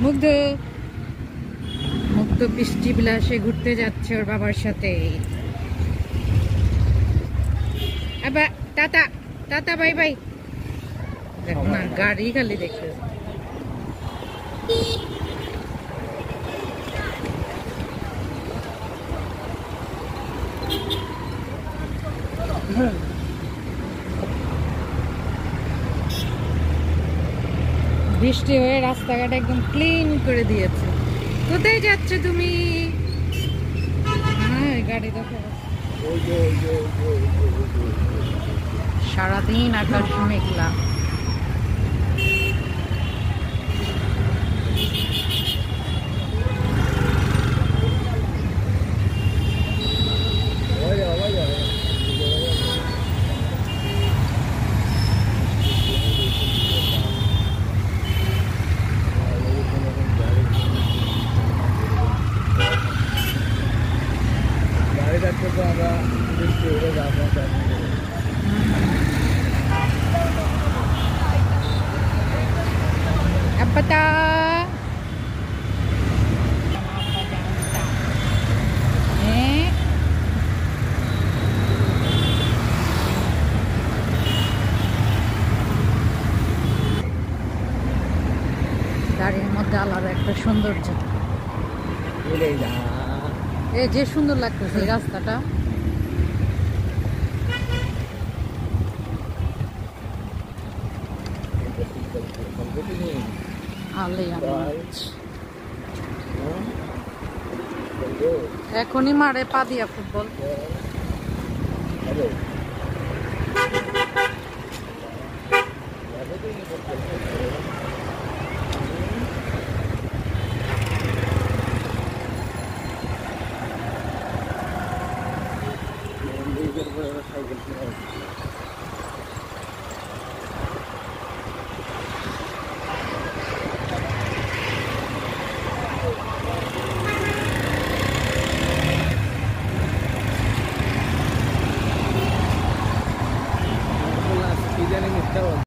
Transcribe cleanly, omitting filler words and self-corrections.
মুগ্ধ মুগ্ধ বৃষ্টি বিলাসে ঘুরতে যাচ্ছে ওর বাবার সাথে। আবার টাটা টাটা বাই বাই। দেখো না গাড়ি খালি দেখতে। বৃষ্টি হয়ে রাস্তাঘাট একদম ক্লিন করে দিয়েছে। কোথায় যাচ্ছ তুমি? হ্যাঁ গাড়ি দেখো। সারাদিন আকাশ মেঘলা। apa ta? গাড়ির মধ্যে আলাদা একটা সৌন্দর্য। এই যে সুন্দর লাগতেছে এই রাস্তাটা। এখনই মারে পা দিয়া ফুটবল।